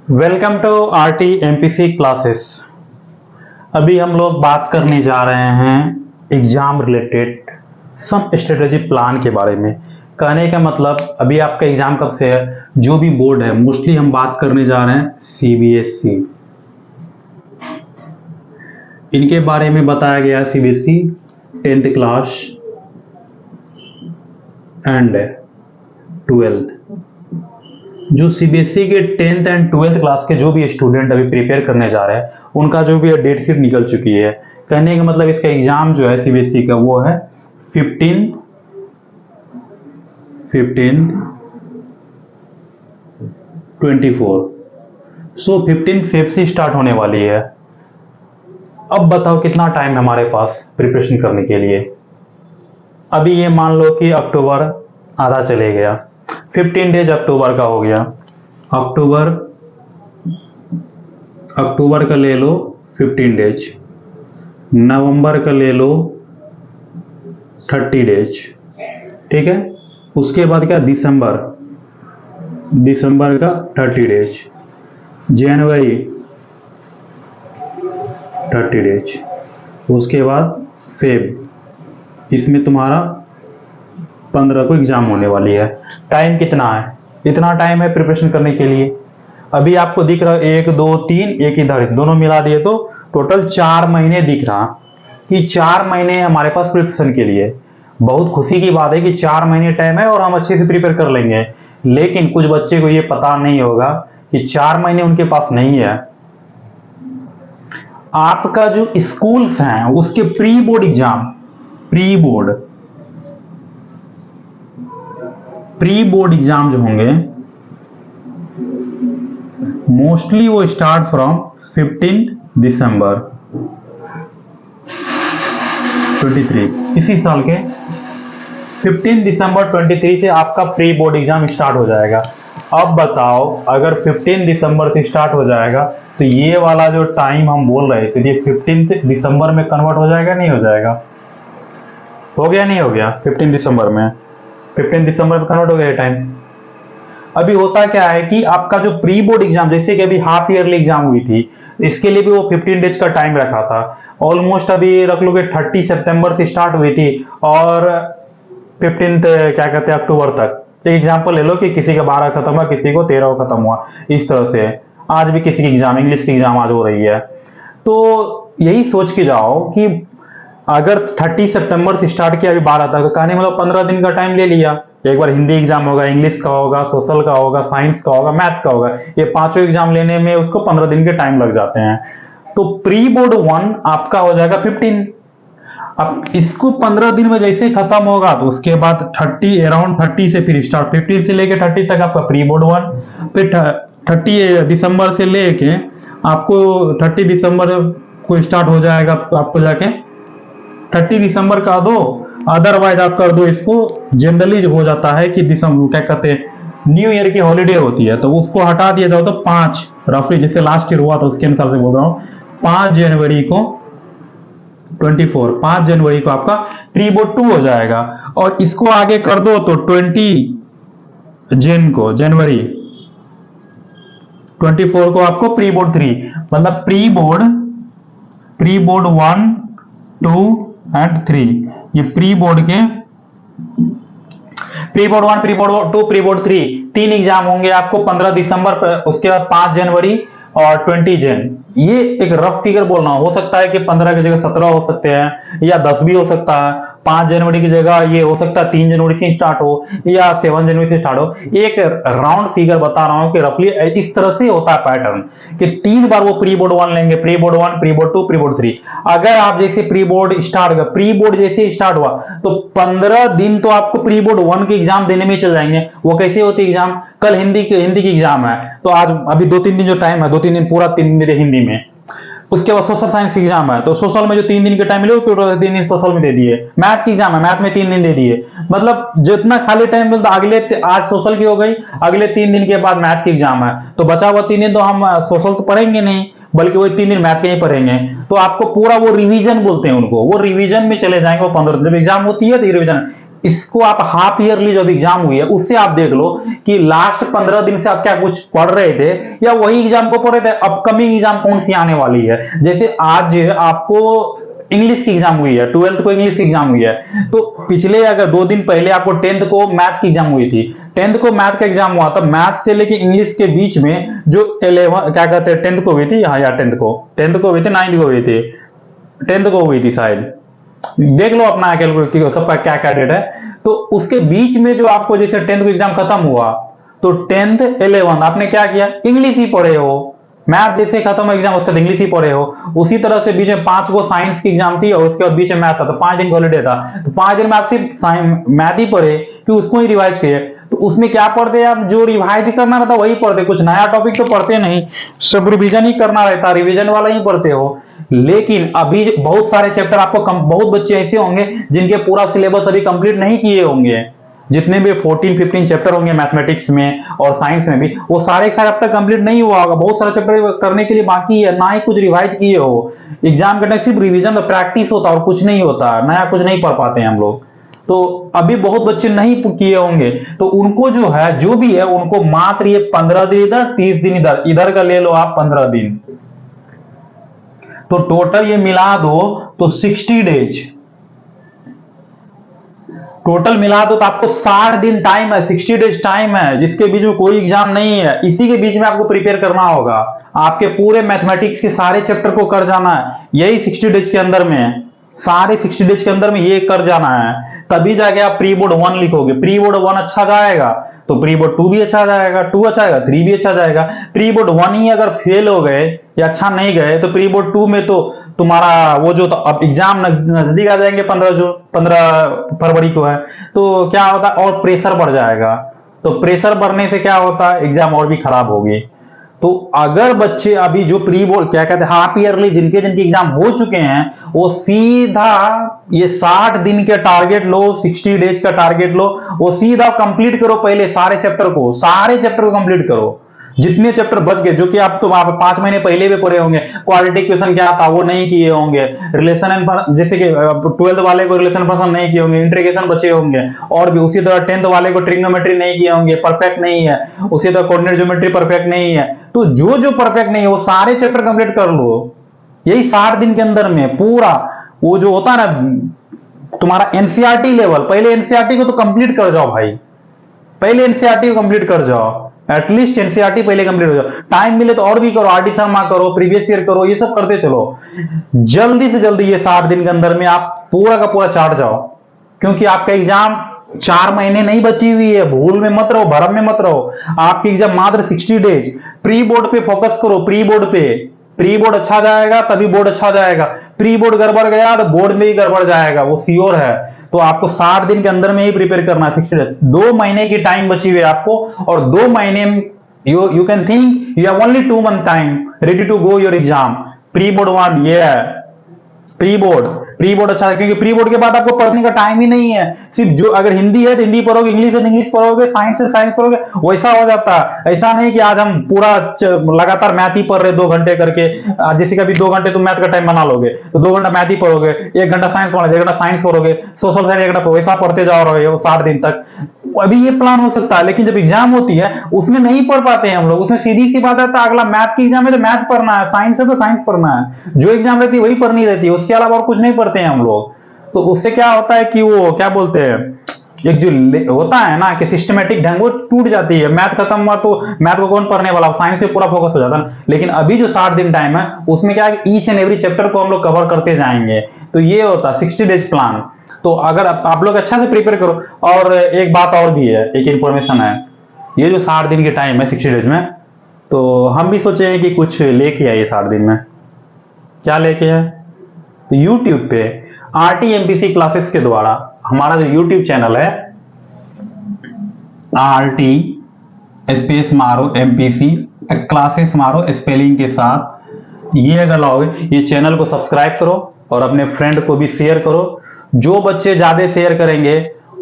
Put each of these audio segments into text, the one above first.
Welcome to RT MPC classes. अभी हम लोग बात करने जा रहे हैं exam related some strategy plan के बारे में। कहने का मतलब अभी आपका एग्जाम कब से है, जो भी बोर्ड है, मोस्टली हम बात करने जा रहे हैं सीबीएसई। इनके बारे में बताया गया है CBSE 10th class and 12th। जो सीबीएसई के 10th एंड 12th क्लास के जो भी स्टूडेंट अभी प्रिपेयर करने जा रहे हैं, उनका जो भी डेट शीट निकल चुकी है। कहने का मतलब इसका एग्जाम जो है सीबीएसई का वो है 15 24। सो 15 फेब से स्टार्ट होने वाली है। अब बताओ कितना टाइम है हमारे पास प्रिपरेशन करने के लिए। अभी ये मान लो कि अक्टूबर आधा चले गया, 15 डेज अक्टूबर का हो गया। अक्टूबर का ले लो 15 डेज, नवंबर का ले लो 30 डेज, ठीक है। उसके बाद क्या, दिसंबर का 30 डेज, जनवरी 30 डेज, उसके बाद फेब, इसमें तुम्हारा 15 को एग्जाम होने वाली है। टाइम कितना है? इतना टाइम है प्रिपरेशन करने के लिए। अभी आपको दिख रहा है 1 2 3, एक इधर, दोनों मिला दिए तो टोटल 4 महीने दिख रहा कि 4 महीने हमारे पास प्रिपरेशन के लिए। बहुत खुशी की बात है कि 4 महीने टाइम है और हम अच्छे से प्रिपेयर कर लेंगे। लेकिन कुछ बच्चे को ये पता नहीं होगा कि 4 महीने उनके पास नहीं है। आपका जो स्कूल्स हैं उसके प्री बोर्ड एग्जाम जो होंगे मोस्टली वो स्टार्ट फ्रॉम 15 दिसंबर 23, इसी साल के 15 दिसंबर 23 से आपका प्री बोर्ड एग्जाम स्टार्ट हो जाएगा। अब बताओ, अगर 15 दिसंबर से स्टार्ट हो जाएगा तो ये वाला जो टाइम हम बोल रहे थे, ये 15 दिसंबर में कन्वर्ट हो जाएगा नहीं हो जाएगा? हो गया नहीं हो गया? 15 दिसंबर में कन्वर्ट हो गया टाइम। अभी होता क्या है कि आपका जो प्री बोर्ड एग्जाम, जैसे कि अभी हाफ ईयरली एग्जाम हुई थी, इसके लिए भी वो 15 डेज का टाइम रखा था। ऑलमोस्ट अभी रख लो कि 30 सितंबर से स्टार्ट हुई थी और 15 क्या कहते हैं अक्टूबर तक। एग्जाम्पल ले लो कि किसी का 12 खत्म हुआ, किसी को 13 को खत्म हुआ, इस तरह से। आज भी किसी की एग्जाम, इंग्लिश की एग्जाम आज हो रही है। तो यही सोच के जाओ कि अगर 30 सितंबर से स्टार्ट किया, अभी 12 तक, कहने मतलब 15 दिन का टाइम ले लिया। एक बार हिंदी एग्जाम होगा, इंग्लिश का होगा, सोशल का होगा, साइंस का होगा, मैथ का होगा, ये पांचों एग्जाम लेने में उसको 15 दिन के टाइम लग जाते हैं। तो प्री बोर्ड 1 आपका हो जाएगा 15। अब इसको 15 दिन में जैसे खत्म होगा तो उसके बाद अराउंड 30 से फिर स्टार्ट, 15 से लेके 30 तक आपका प्री बोर्ड 1। फिर 30 दिसंबर से लेके आपको 30 दिसंबर को स्टार्ट हो जाएगा आपको जाके 30 दिसंबर का दो। अदरवाइज आप कर दो इसको, जनरली जो हो जाता है कि दिसंबर क्या कहते हैं न्यू ईयर की हॉलीडे होती है तो उसको हटा दिया जाओ तो 5 रफली, जैसे लास्ट ईयर हुआ था उसके अनुसार से बोल रहा हूं, 5 जनवरी को 5 जनवरी को आपका प्री बोर्ड 2 हो जाएगा। और इसको आगे कर दो तो 20 जनवरी 24 को आपको प्री बोर्ड 3, मतलब प्री बोर्ड 1 2 एंड 3, ये pre board 1, pre board 2, pre board 3, 3 exam होंगे आपको 15 दिसंबर पर, उसके बाद 5 जनवरी और 20 जन। ये एक रफ फिगर बोलना, हो सकता है कि 15 की जगह 17 हो सकते हैं या 10 भी हो सकता है। 5 जनवरी की जगह ये हो सकता है 3 जनवरी से स्टार्ट हो या 7 जनवरी से स्टार्ट हो। एक राउंड फिगर बता रहा हूं कि रफली इस तरह से होता है पैटर्न कि 3 बार वो प्री बोर्ड 1 लेंगे, pre board 1, pre board 2, pre board 3। अगर आप जैसे प्री बोर्ड जैसे स्टार्ट हुआ तो 15 दिन तो आपको प्री बोर्ड 1 के एग्जाम देने में चल जाएंगे। वो कैसे होते एग्जाम? कल हिंदी की एग्जाम है तो आज अभी 2-3 दिन जो टाइम है, 2-3 दिन पूरा 3 दिन हिंदी में। उसके बाद सोशल साइंस की एग्जाम है तो सोशल में जो 3 दिन के टाइम मिले 3 दिन सोशल में दे दिए। मैथ की एग्जाम है, मैथ में 3 दिन दे दिए। मतलब जितना खाली टाइम मिलता, अगले आज सोशल की हो गई, अगले 3 दिन के बाद मैथ की एग्जाम है तो बचा हुआ 3 दिन तो हम सोशल तो पढ़ेंगे नहीं, बल्कि वो 3 दिन मैथ के ही पढ़ेंगे। तो आपको पूरा वो रिवीजन बोलते हैं उनको, वो रिवीजन में चले जाएंगे वो 15 दिन। जब एग्जाम होती है तो रिवीजन, इसको आप हाफ ईयरली जब एग्जाम हुई है उससे आप देख लो कि लास्ट 15 दिन से आप क्या कुछ पढ़ रहे थे या वही एग्जाम को पढ़ रहे थे, अपकमिंग एग्जाम कौन सी आने वाली है। जैसे आज आपको इंग्लिश की एग्जाम हुई है, 12th को इंग्लिश की एग्जाम हुई है, तो पिछले अगर 2 दिन पहले आपको 10th को मैथ की एग्जाम हुई थी, 10th को मैथ का एग्जाम हुआ था, मैथ से लेके इंग्लिश के बीच में जो 11 क्या कहते हैं 10th को हुई थी, हाँ यार 10th को हुई थी, 9th को हुई थी, 10th को हुई थी शायद, देख लो अपना कैलकुलेट सबका क्या क्या डेट है। तो उसके बीच में जो आपको जैसे 10th को एग्जाम खत्म हुआ तो 10th 11 आपने क्या किया, इंग्लिश ही पढ़े हो, मैथ जैसे खत्म एग्जाम उसके बाद इंग्लिश ही पढ़े हो। उसी तरह से बीच में 5 को साइंस की एग्जाम थी और उसके बाद बीच में मैथ था, तो 5 दिन का हॉलीडे था, तो 5 दिन में आप सिर्फ मैथ ही पढ़े कि उसको ही रिवाइज किए। तो उसमें क्या पढ़ते आप, जो रिवाइज करना रहता वही पढ़ते, कुछ नया टॉपिक तो पढ़ते नहीं, सब रिवीजन ही करना रहता, रिवीजन वाला ही पढ़ते हो। लेकिन अभी बहुत सारे चैप्टर आपको बहुत बच्चे ऐसे होंगे जिनके पूरा सिलेबस अभी कंप्लीट नहीं किए होंगे, जितने भी 14-15 चैप्टर होंगे मैथमेटिक्स में और साइंस में भी, वो सारे अब तक कंप्लीट नहीं हुआ होगा, बहुत सारे चैप्टर करने के लिए बाकी है, ना ही कुछ रिवाइज किए हो। एग्जाम के टाइम सिर्फ रिवीजन में प्रैक्टिस होता और कुछ नहीं होता, नया कुछ नहीं पढ़ पाते हैं हम लोग। तो अभी बहुत बच्चे नहीं किए होंगे, तो उनको जो है जो भी है उनको मात्र ये 15 दिन इधर 30 दिन इधर, इधर का ले लो आप 15 दिन, तो टोटल ये मिला दो तो 60 डेज, टोटल मिला दो तो आपको 60 दिन टाइम है, 60 डेज टाइम है, जिसके बीच में कोई एग्जाम नहीं है। इसी के बीच में आपको प्रिपेयर करना होगा, आपके पूरे मैथमेटिक्स के सारे चैप्टर को कर जाना है, यही 60 डेज के अंदर में, सारे 60 डेज के अंदर में ये कर जाना है, तभी जाके आप प्री बोर्ड 1 लिखोगे। प्री बोर्ड 1 अच्छा जाएगा तो प्री बोर्ड 2 भी अच्छा जाएगा, 2 अच्छा जाएगा 3 भी अच्छा जाएगा। प्री बोर्ड 1 ही अगर फेल हो गए या अच्छा नहीं गए तो प्री बोर्ड 2 में तो तुम्हारा वो जो तो अब एग्जाम नजदीक आ जाएंगे, 15 फरवरी को है, तो क्या होता है और प्रेशर बढ़ जाएगा, तो प्रेशर बढ़ने से क्या होता है एग्जाम और भी खराब होगी। तो अगर बच्चे अभी जो प्री बोर्ड क्या कहते हैं हाफ ईयरली जिनके जिनके एग्जाम हो चुके हैं वो सीधा ये 60 दिन के टारगेट लो, 60 डेज का टारगेट लो, वो सीधा कंप्लीट करो, पहले सारे चैप्टर को कंप्लीट करो, जितने चैप्टर बच गए जो कि आप 5 महीने पहले भी पढ़े होंगे। क्वालिटी इक्वेशन क्या था वो नहीं किए होंगे, रिलेशन एंड जैसे कि 12th वाले को रिलेशन फंक्शन नहीं किए होंगे, इंटीग्रेशन बचे होंगे, और भी उसी तरह 10th वाले को ट्रिग्नोमेट्री नहीं किए होंगे, परफेक्ट नहीं है, उसी तरह कोऑर्डिनेट ज्योमेट्री परफेक्ट नहीं है। तो जो जो परफेक्ट नहीं है वो सारे चैप्टर कंप्लीट कर लो यही 60 दिन के अंदर में। पूरा वो जो होता है ना तुम्हारा एनसीईआरटी लेवल, पहले एनसीईआरटी को तो कंप्लीट कर जाओ भाई, पहले एनसीईआरटी को कंप्लीट कर जाओ, एटलीस्ट एनसीईआरटी पहले कंप्लीट हो जाओ। टाइम मिले तो और भी करो, आरडी शर्मा करो, प्रीवियस ईयर करो, ये सब करते चलो। जल्दी से जल्दी ये 60 दिन के अंदर में आप पूरा का पूरा चाट जाओ, क्योंकि आपका एग्जाम 4 महीने नहीं बची हुई है। भूल में मत रहो, भरम में मत रहो, आपकी एग्जाम मात्र 60 डेज। प्री बोर्ड पे फोकस करो, प्री बोर्ड पे, प्री बोर्ड अच्छा जाएगा तभी बोर्ड अच्छा जाएगा। प्री बोर्ड गड़बड़ गया तो बोर्ड में ही गड़बड़ जाएगा, वो श्योर है। तो आपको 60 दिन के अंदर में ही प्रिपेयर करना है, 60 डेज। 2 महीने की टाइम बची हुई है आपको, और 2 महीने में you can think you have only 2 month time ready to go your exam. Pre board 1 ये है, प्री बोर्ड अच्छा है, क्योंकि प्री बोर्ड के बाद आपको पढ़ने का टाइम ही नहीं है। सिर्फ जो अगर हिंदी है तो हिंदी पढ़ोगे, इंग्लिश है तो इंग्लिश पढ़ोगे, साइंस है साइंस पढ़ोगे, वैसा हो जाता है। ऐसा नहीं कि आज हम पूरा लगातार मैथ ही पढ़ रहे 2 घंटे करके, जैसे कभी 2 घंटे तुम मैथ का टाइम बना लोगे तो 2 घंटा मैथ ही पढ़ोगे, 1 घंटा साइंस पढ़ोगे, 1 घंटा साइंस पढ़ोगे, सोशल साइंस 1 घंटा, वैसा पढ़ते जाओ रहे हो 60 दिन तक। अभी ये प्लान हो सकता है, लेकिन जब एग्जाम होती है उसमें नहीं पढ़ पाते हैं हम लोग। उसमें सीधी सी बात है, अगला मैथ की एग्जाम है तो मैथ पढ़ना है, साइंस है तो साइंस पढ़ना है, जो एग्जाम रहती है वही पढ़नी रहती है, उसके अलावा और कुछ नहीं पढ़ते हैं हम लोग। तो उससे क्या होता है कि वो क्या बोलते हैं, एक जो होता है ना कि सिस्टमेटिक ढंग वो टूट जाती है। मैथ खत्म हुआ तो मैथ को कौन पढ़ने वाला, साइंस पे पूरा फोकस हो जाता है। लेकिन अभी जो 60 दिन टाइम है उसमें क्या है, ईच एंड एवरी चैप्टर को हम लोग कवर करते जाएंगे। तो ये होता है 60 डेज प्लान। तो अगर आप लोग अच्छा से प्रिपेयर करो। और एक बात और भी है, एक इंफॉर्मेशन है, ये जो 60 दिन की टाइम है 60 डेज में, तो हम भी सोचे हैं कि कुछ लेके आइए 60 दिन में। क्या लेके आए, तो यूट्यूब पे RT-MPC क्लासेस के द्वारा हमारा जो यूट्यूब चैनल है RT स्पेस मारो MPC क्लासेस मारो स्पेलिंग के साथ, ये अगर लाओगे, ये चैनल को सब्सक्राइब करो और अपने फ्रेंड को भी शेयर करो। जो बच्चे ज्यादा शेयर करेंगे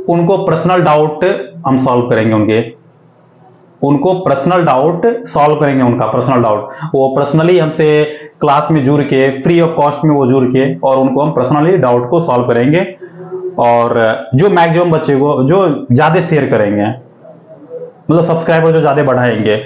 उनको पर्सनल डाउट हम सॉल्व करेंगे, उनको पर्सनल डाउट सॉल्व करेंगे, उनका पर्सनल डाउट वो पर्सनली हमसे क्लास में जुड़ के फ्री ऑफ कॉस्ट में वो जुड़ के, और उनको हम पर्सनली डाउट को सॉल्व करेंगे। और जो मैक्सिमम बच्चे को जो ज्यादा शेयर करेंगे, मतलब सब्सक्राइबर जो ज्यादा बढ़ाएंगे,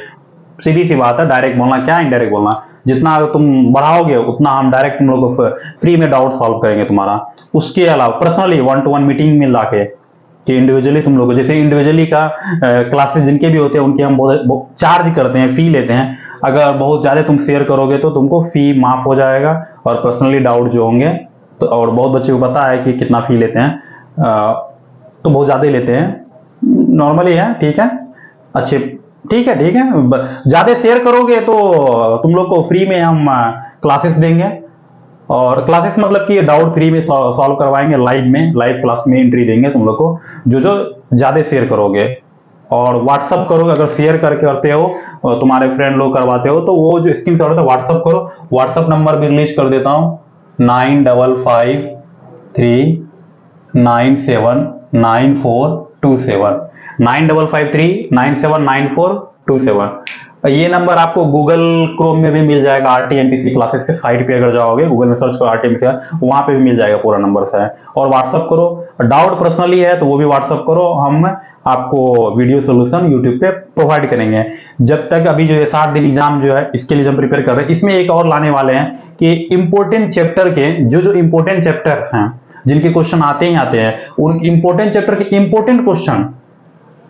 सीधी सी बात है, डायरेक्ट बोलना क्या इनडायरेक्ट बोलना, जितना तुम बढ़ाओगे उतना हम डायरेक्ट तुम लोग को फ्री में डाउट सॉल्व करेंगे तुम्हारा। उसके अलावा पर्सनली 1-to-1 मीटिंग में लाके कि इंडिविजुअली तुम लोग को, जैसे इंडिविजुअली का क्लासेस जिनके भी होते हैं उनके हम बहुत चार्ज करते हैं, फी लेते हैं। अगर बहुत ज्यादा तुम शेयर करोगे तो तुमको फी माफ हो जाएगा, और पर्सनली डाउट जो होंगे तो, और बहुत बच्चे को पता है कि कितना फी लेते हैं, तो बहुत ज्यादा ही लेते हैं, नॉर्मली है, ठीक है, अच्छे, ठीक है, ठीक है। ज्यादा शेयर करोगे तो तुम लोग को फ्री में हम क्लासेस देंगे, और क्लासेस मतलब कि डाउट फ्री में सॉल्व करवाएंगे, लाइव क्लास में एंट्री देंगे तुम लोग को, जो ज्यादा शेयर करोगे। और व्हाट्सअप करोगे, अगर शेयर करके करते हो और तुम्हारे फ्रेंड लोग करवाते हो तो वो जो स्क्रीन शॉट होता है व्हाट्सअप करो। व्हाट्सअप नंबर भी रिलीज कर देता हूं, 9553979427, 9553979427। ये नंबर आपको गूगल क्रोम में भी मिल जाएगा, RTMPC क्लासेस के साइट पे अगर जाओगे, गूगल में सर्च करो RTMPC, वहां पे भी मिल जाएगा, पूरा नंबर से है। और व्हाट्सअप करो, डाउट पर्सनली है तो वो भी व्हाट्सअप करो, हम आपको वीडियो सोल्यूशन यूट्यूब पे प्रोवाइड करेंगे। जब तक अभी जो 60 दिन एग्जाम जो है इसके लिए हम प्रिपेयर कर रहे हैं, इसमें एक और लाने वाले हैं कि इंपोर्टेंट चैप्टर के जो इंपोर्टेंट चैप्टर्स हैं, जिनके क्वेश्चन आते ही आते हैं, उन इंपोर्टेंट चैप्टर के इंपोर्टेंट क्वेश्चन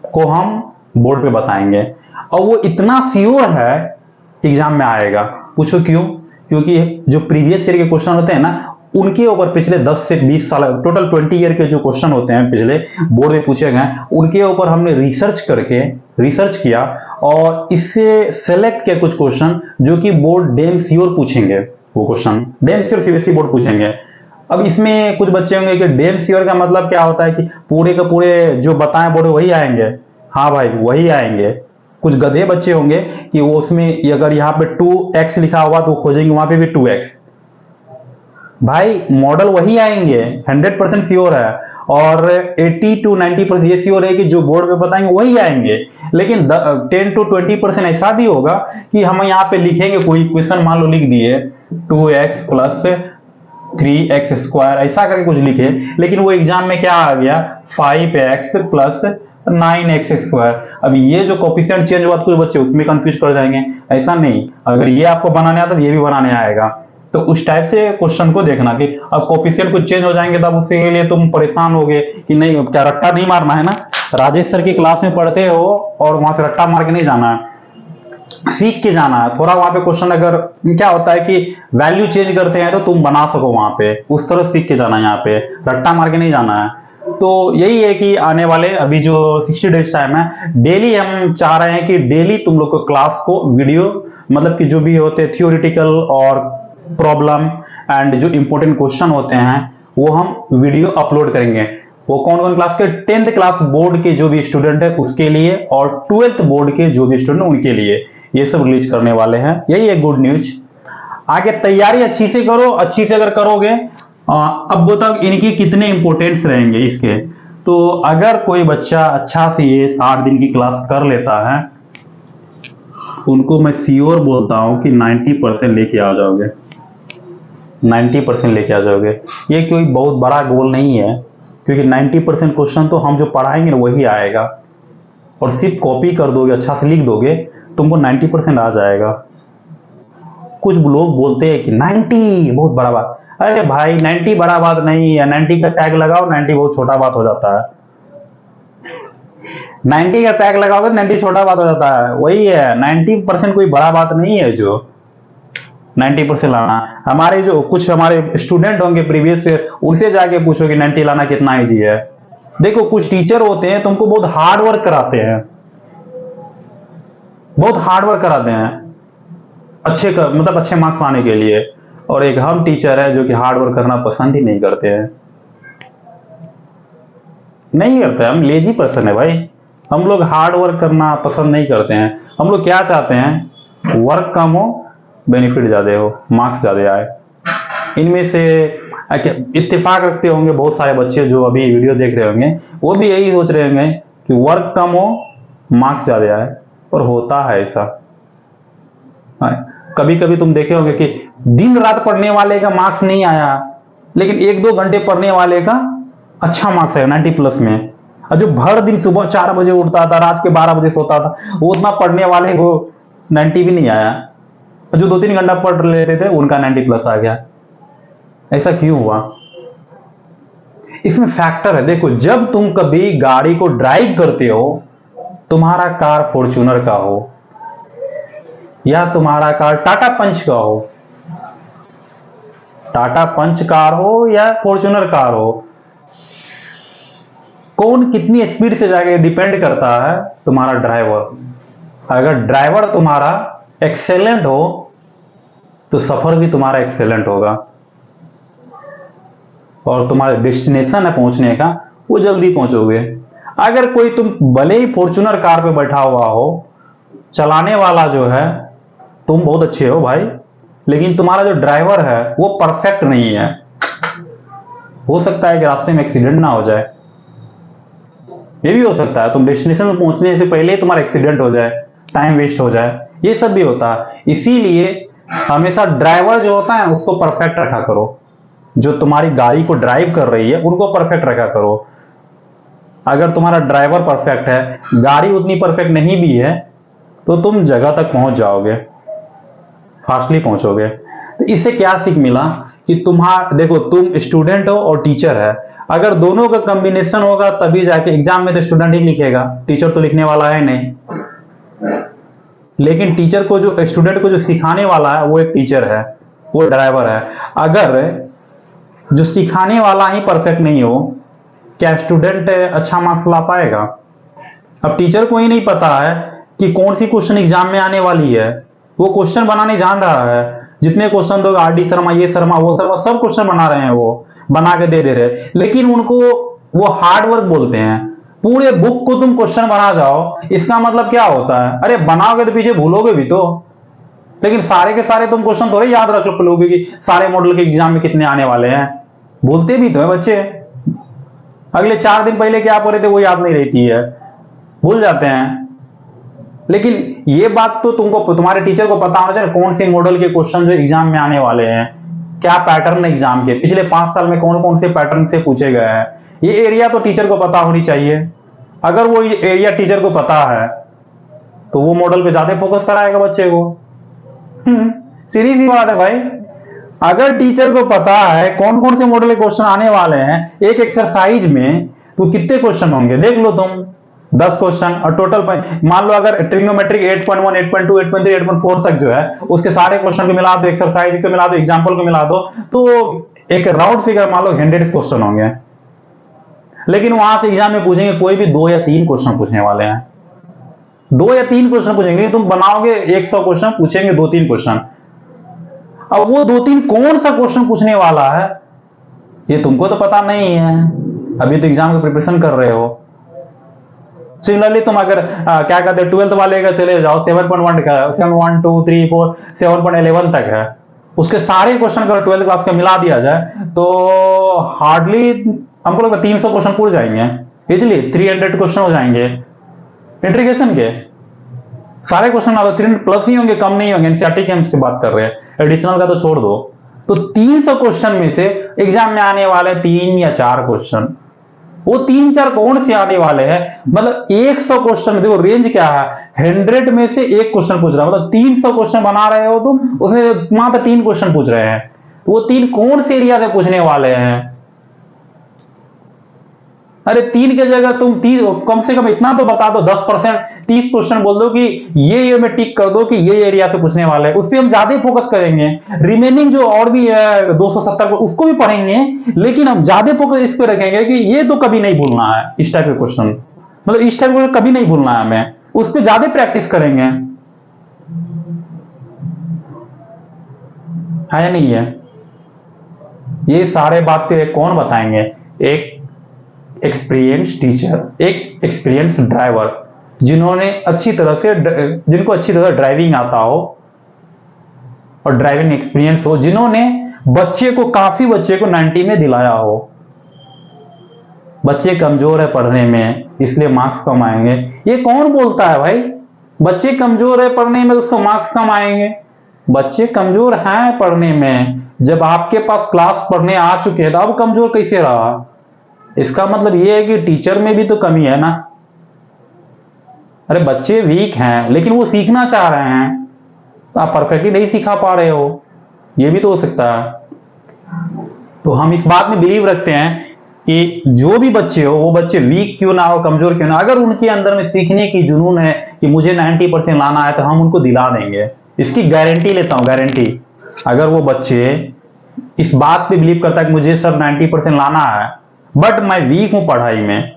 को हम बोर्ड पे बताएंगे। और वो इतना श्योर है एग्जाम में आएगा। पूछो क्यों? क्योंकि जो प्रीवियस ईयर के क्वेश्चन होते हैं ना, उनके ऊपर पिछले 10 से 20 साल, टोटल 20 ईयर के जो क्वेश्चन होते हैं पिछले बोर्ड में पूछे गए, उनके ऊपर हमने रिसर्च किया और इससे सेलेक्ट किया कुछ क्वेश्चन जो कि बोर्ड डैम श्योर पूछेंगे। वो question damn sure CBSE board पूछेंगे। अब इसमें कुछ बच्चे होंगे कि डैम श्योर का मतलब क्या होता है कि पूरे के पूरे जो बताएं बोर्ड वही आएंगे। हाँ भाई, वही आएंगे। कुछ गधे बच्चे होंगे कि वो उसमें अगर यहाँ पे 2x लिखा हुआ तो वो खोजेंगे वहां पे भी 2x। भाई मॉडल वही आएंगे, 100% श्योर है। और 80 to 90% ये श्योर है कि जो बोर्ड पे बताएंगे वही आएंगे। लेकिन 10 to 20% ऐसा भी होगा कि हम यहाँ पे लिखेंगे कोई क्वेश्चन, मान लो लिख दिए 2x प्लस 3x स्क्वायर, ऐसा करके कुछ लिखे, लेकिन वो एग्जाम में क्या आ गया 5x प्लस 9x स्क्वायर। अब ये जो कोफिशिएंट चेंज हुआ, कुछ बच्चे उसमें कंफ्यूज कर जाएंगे। ऐसा नहीं, अगर ये आपको बनाने आता तो ये भी बनाने आएगा। तो उस टाइप से क्वेश्चन को देखना कि अब कोफिशिएंट कुछ चेंज हो जाएंगे तब उसके लिए तुम परेशान होगे कि नहीं, क्या रट्टा नहीं मारना है ना। राजेश सर की क्लास में पढ़ते हो और वहां से रट्टा मार के नहीं जाना है, सीख के जाना है। थोड़ा वहां पे क्वेश्चन अगर क्या होता है कि वैल्यू चेंज करते हैं तो तुम बना सको वहां पे, उस तरह सीख के जाना है, यहाँ पे रट्टा मार के नहीं जाना है। तो यही है कि आने वाले अभी जो 60 डेज टाइम है, डेली हम चाह रहे हैं कि डेली तुम लोग को क्लास को वीडियो, मतलब कि जो भी होते हैं थियोरिटिकल और प्रॉब्लम एंड जो इंपॉर्टेंट क्वेश्चन होते हैं वो हम वीडियो अपलोड करेंगे। वो कौन कौन क्लास के? 10th क्लास बोर्ड के जो भी स्टूडेंट है उसके लिए, और 12th बोर्ड के जो भी स्टूडेंट उनके लिए, ये सब रिलीज करने वाले हैं। यही है गुड न्यूज। आगे तैयारी अच्छी से करो, अच्छी से अगर करोगे। अब बताओ इनके कितने इंपोर्टेंट्स रहेंगे इसके। तो अगर कोई बच्चा अच्छा से ये 60 दिन की क्लास कर लेता है, उनको मैं श्योर बोलता हूं कि 90% लेके आ जाओगे, 90% लेके आ जाओगे। ये कोई बहुत बड़ा गोल नहीं है, क्योंकि 90% क्वेश्चन तो हम जो पढ़ाएंगे वही आएगा, और सिर्फ कॉपी कर दोगे, अच्छा से लिख दोगे, तुमको 90% आ जाएगा। कुछ लोग बोलते हैं कि 90 बहुत बड़ा बात। अरे भाई 90 बड़ा बात नहीं है, 90 का टैग लगाओ, 90 बहुत छोटा बात हो जाता है। 90 का टैग लगाओगे 90 छोटा बात हो जाता है, वही है। 90% कोई बड़ा बात नहीं है जो 90% लाना। हमारे जो कुछ हमारे स्टूडेंट होंगे प्रीवियस से, उनसे जाके पूछो कि 90 लाना कितना इजी है। देखो कुछ टीचर होते हैं तुमको बहुत हार्ड वर्क कराते हैं, बहुत हार्ड वर्क कराते हैं मतलब अच्छे मार्क्स आने के लिए। और एक हम टीचर है जो कि हार्ड वर्क करना पसंद ही नहीं करते हैं, नहीं करते। हम लेजी पर्सन है भाई, हम लोग हार्ड वर्क करना पसंद नहीं करते हैं। हम लोग क्या चाहते हैं, वर्क कम हो, बेनिफिट ज्यादा हो, मार्क्स ज्यादा आए। इनमें से इत्तेफाक रखते होंगे बहुत सारे बच्चे जो अभी वीडियो देख रहे होंगे, वो भी यही सोच रहे होंगे कि वर्क कम हो, मार्क्स ज्यादा आए। और होता है ऐसा। कभी कभी तुम देखे होंगे कि दिन रात पढ़ने वाले का मार्क्स नहीं आया, लेकिन 1-2 घंटे पढ़ने वाले का अच्छा मार्क्स है 90 प्लस में। और जो भर दिन सुबह 4 बजे उठता था, रात के 12 बजे सोता था, वो उतना पढ़ने वाले को 90 भी नहीं आया। और जो 2-3 घंटा पढ़ लेते थे उनका 90 प्लस आ गया। ऐसा क्यों हुआ? इसमें फैक्टर है। देखो, जब तुम कभी गाड़ी को ड्राइव करते हो, तुम्हारा कार फॉर्च्यूनर का हो या तुम्हारा कार टाटा पंच का हो, टाटा पंच कार हो या फॉर्च्यूनर कार हो, कौन कितनी स्पीड से जाएगा डिपेंड करता है तुम्हारा ड्राइवर। अगर ड्राइवर तुम्हारा एक्सेलेंट हो तो सफर भी तुम्हारा एक्सेलेंट होगा और तुम्हारे डेस्टिनेशन है पहुंचने का, वो जल्दी पहुंचोगे। अगर कोई तुम भले ही फॉर्च्यूनर कार पे बैठा हुआ हो, चलाने वाला जो है तुम बहुत अच्छे हो भाई, लेकिन तुम्हारा जो ड्राइवर है वो परफेक्ट नहीं है, हो सकता है कि रास्ते में एक्सीडेंट ना हो जाए। ये भी हो सकता है तुम डेस्टिनेशन में पहुंचने से पहले ही तुम्हारा एक्सीडेंट हो जाए, टाइम वेस्ट हो जाए, ये सब भी होता है। इसीलिए हमेशा ड्राइवर जो होता है उसको परफेक्ट रखा करो। जो तुम्हारी गाड़ी को ड्राइव कर रही है उनको परफेक्ट रखा करो। अगर तुम्हारा ड्राइवर परफेक्ट है, गाड़ी उतनी परफेक्ट नहीं भी है, तो तुम जगह तक पहुंच जाओगे, फास्टली पहुंचोगे। तो इससे क्या सीख मिला कि देखो, तुम स्टूडेंट हो और टीचर है, अगर दोनों का कॉम्बिनेशन होगा तभी जाके एग्जाम में तो स्टूडेंट ही लिखेगा, टीचर तो लिखने वाला है नहीं। लेकिन टीचर को जो स्टूडेंट को जो सिखाने वाला है वो एक टीचर है, वो ड्राइवर है। अगर जो सिखाने वाला ही परफेक्ट नहीं हो, क्या स्टूडेंट अच्छा मार्क्स ला पाएगा? अब टीचर को ही नहीं पता है कि कौन सी क्वेश्चन एग्जाम में आने वाली है, वो क्वेश्चन बनाने जान रहा है, जितने क्वेश्चन दो आर डी शर्मा, ये शर्मा, वो शर्मा, सब क्वेश्चन बना रहे हैं, वो बना के दे रहे, लेकिन उनको वो हार्ड वर्क बोलते हैं। पूरे बुक को तुम क्वेश्चन बना जाओ, इसका मतलब क्या होता है? अरे बनाओगे तो पीछे भूलोगे भी तो, लेकिन सारे के सारे तुम क्वेश्चन थोड़े याद रख लोगे कि सारे मॉडल के एग्जाम में कितने आने वाले हैं। बोलते भी तो है बच्चे, अगले 4 दिन पहले क्या पढ़े थे वो याद नहीं रहती है, भूल जाते हैं। लेकिन ये बात तो तुमको, तुम्हारे टीचर को पता होना चाहिए कौन से मॉडल के क्वेश्चन जो एग्जाम में आने वाले हैं, क्या पैटर्न एग्जाम के पिछले 5 साल में कौन कौन से पैटर्न से पूछे गए हैं। ये एरिया तो टीचर को पता होनी चाहिए। अगर वो एरिया टीचर को पता है तो वो मॉडल पे ज्यादा फोकस कराएगा बच्चे को। सीधी सी बात है भाई। अगर टीचर को पता है कौन कौन से मॉडल के क्वेश्चन आने वाले हैं, एक एक्सरसाइज में तो कितने क्वेश्चन होंगे देख लो तुम, 10 क्वेश्चन, और टोटल मान लो अगर ट्रिग्नोमेट्रिक 8.1, 8.2, 8.3, 8.4 तक जो है उसके सारे क्वेश्चन को मिला दो, एक्सरसाइज को मिला दो, एग्जाम्पल को मिला दो, तो एक राउंड फिगर मान लो 100 क्वेश्चन होंगे। लेकिन वहां से एग्जाम में पूछेंगे कोई भी 2 या 3 क्वेश्चन पूछने वाले हैं, 2 या 3 क्वेश्चन पूछेंगे। तुम बनाओगे 100 क्वेश्चन, पूछेंगे 2-3 क्वेश्चन। अब वो 2-3 कौन सा क्वेश्चन पूछने वाला है ये तुमको तो पता नहीं है, अभी तो एग्जाम की प्रिपरेशन कर रहे हो। सिमिलरली तुम अगर क्या कहते हैं 12th वाले का चले जाओ, 7.1 का 7, 1, 2, 3, 4, 7.11 तक है, उसके सारे क्वेश्चन अगर 12th क्लास का मिला दिया जाए तो हार्डली हमको लगता है 300 क्वेश्चन पूछ जाएंगे इजिली, 300 क्वेश्चन हो जाएंगे इंट्रीगेशन के सारे क्वेश्चन। 300 प्लस ही होंगे, कम नहीं होंगे। एनसीईआरटी की हमसे बात कर रहे हैं, एडिशनल का तो छोड़ दो। तो 300 क्वेश्चन में से एग्जाम में आने वाले 3 या 4 क्वेश्चन, वो 3-4 कौन से आने वाले हैं? मतलब 100 क्वेश्चन, देखो रेंज क्या है, 100 में से 1 क्वेश्चन पूछ रहा है, मतलब 300 क्वेश्चन बना रहे हो तुम, उसमें मात्र 3 क्वेश्चन पूछ रहे हैं। वो 3 कौन से एरिया से पूछने वाले हैं? अरे 3 की जगह तुम 30 कम से कम इतना तो बता दो, 10%, 30 क्वेश्चन बोल दो कि ये में टिक कर दो कि ये एरिया से पूछने वाले हैं, उस पर हम ज्यादा फोकस करेंगे। रिमेनिंग जो और भी है 270 उसको भी पढ़ेंगे, लेकिन हम ज्यादा फोकस इस पे रखेंगे कि ये तो कभी नहीं भूलना है, इस टाइप के क्वेश्चन, मतलब इस टाइप का कभी नहीं भूलना है हमें, उस पर ज्यादा प्रैक्टिस करेंगे, है या नहीं है? ये सारे बातें कौन बताएंगे? एक एक्सपीरियंस टीचर, एक एक्सपीरियंस ड्राइवर, जिन्होंने जिनको अच्छी तरह ड्राइविंग आता हो और ड्राइविंग एक्सपीरियंस हो, जिन्होंने काफी बच्चे को 90 में दिलाया हो। बच्चे कमजोर है पढ़ने में इसलिए मार्क्स कम आएंगे, ये कौन बोलता है भाई? बच्चे कमजोर है पढ़ने में उसको मार्क्स कम आएंगे? बच्चे कमजोर हैं पढ़ने में, जब आपके पास क्लास पढ़ने आ चुके हैं तो अब कमजोर कैसे रहा? इसका मतलब ये है कि टीचर में भी तो कमी है ना। अरे बच्चे वीक हैं लेकिन वो सीखना चाह रहे हैं, तो आप परफेक्टली नहीं सिखा पा रहे हो, ये भी तो हो सकता है। तो हम इस बात में बिलीव रखते हैं कि जो भी बच्चे हो वो बच्चे वीक क्यों ना हो, कमजोर क्यों ना, अगर उनके अंदर में सीखने की जुनून है कि मुझे 90% लाना है तो हम उनको दिला देंगे। इसकी गारंटी लेता हूं, गारंटी। अगर वो बच्चे इस बात पे बिलीव करता है कि मुझे सर 90% लाना है बट मैं वीक हूं पढ़ाई में,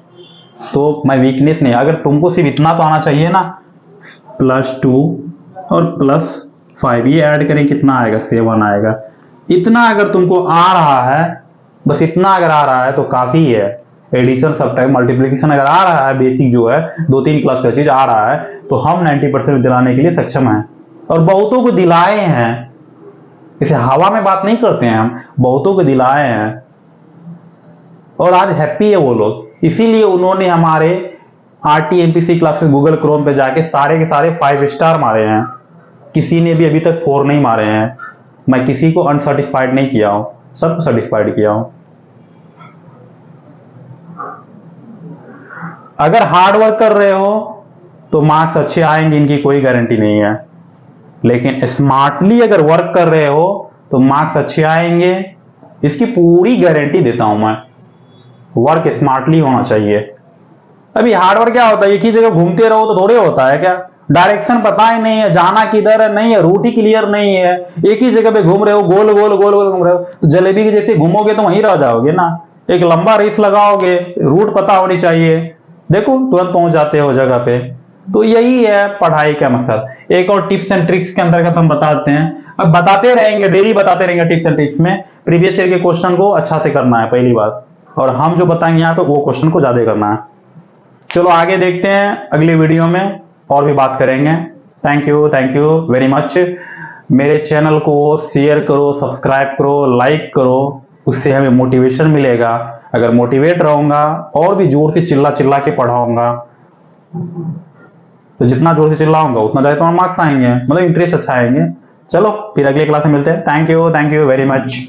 तो मैं वीकनेस नहीं, अगर तुमको सिर्फ इतना तो आना चाहिए ना, +2 और +5 ये ऐड करें कितना आएगा, 7 आएगा। इतना अगर तुमको आ रहा है, बस इतना अगर आ रहा है तो काफी है। एडिशन, सब्ट्रैक्ट, मल्टीप्लिकेशन अगर आ रहा है, बेसिक जो है 2-3 क्लास का चीज आ रहा है, तो हम 90% दिलाने के लिए सक्षम हैं और बहुतों को दिलाए हैं। इसे हवा में बात नहीं करते हैं, हम बहुतों को दिलाए हैं और आज हैप्पी है वो लोग। इसीलिए उन्होंने हमारे RTMPC क्लासेस गूगल क्रोम पे जाके सारे के सारे 5 स्टार मारे हैं। किसी ने भी अभी तक 4 नहीं मारे हैं। मैं किसी को अनसेटिस्फाइड नहीं किया हूं, सबको सेटिस्फाइड किया हूं। अगर हार्ड वर्क कर रहे हो तो मार्क्स अच्छे आएंगे, इनकी कोई गारंटी नहीं है, लेकिन स्मार्टली अगर वर्क कर रहे हो तो मार्क्स अच्छे आएंगे, इसकी पूरी गारंटी देता हूं मैं। वर्क स्मार्टली होना चाहिए। अभी हार्ड वर्क क्या होता है, एक ही जगह घूमते रहो तो थोड़े होता है क्या, डायरेक्शन पता ही नहीं है, जाना किधर है नहीं है, रूट ही क्लियर नहीं है, एक ही जगह पे घूम रहे हो, गोल गोल गोल गोल घूम रहे हो, तो जलेबी के जैसे घूमोगे तो वहीं रह जाओगे ना। एक लंबा रेस लगाओगे, रूट पता होनी चाहिए, देखो तुरंत पहुंच जाते हो जगह पे। तो यही है पढ़ाई का मकसद। एक और टिप्स एंड ट्रिक्स के अंतर्गत हम बताते हैं, अब बताते रहेंगे, डेली बताते रहेंगे टिप्स एंड ट्रिक्स में। प्रीवियस ईयर के क्वेश्चन को अच्छा से करना है पहली बात, और हम जो बताएंगे यहाँ पे वो क्वेश्चन को ज्यादा करना है। चलो आगे देखते हैं, अगली वीडियो में और भी बात करेंगे। Thank you very much. मेरे चैनल को शेयर करो, सब्सक्राइब करो, लाइक करो, उससे हमें मोटिवेशन मिलेगा। अगर मोटिवेट रहूंगा और भी जोर से चिल्ला चिल्ला के पढ़ाऊंगा, तो जितना जोर से चिल्लाऊंगा उतना ज्यादा तुम्हारे मार्क्स आएंगे, मतलब इंटरेस्ट अच्छा आएंगे। चलो फिर अगली क्लास में मिलते हैं। Thank you very much.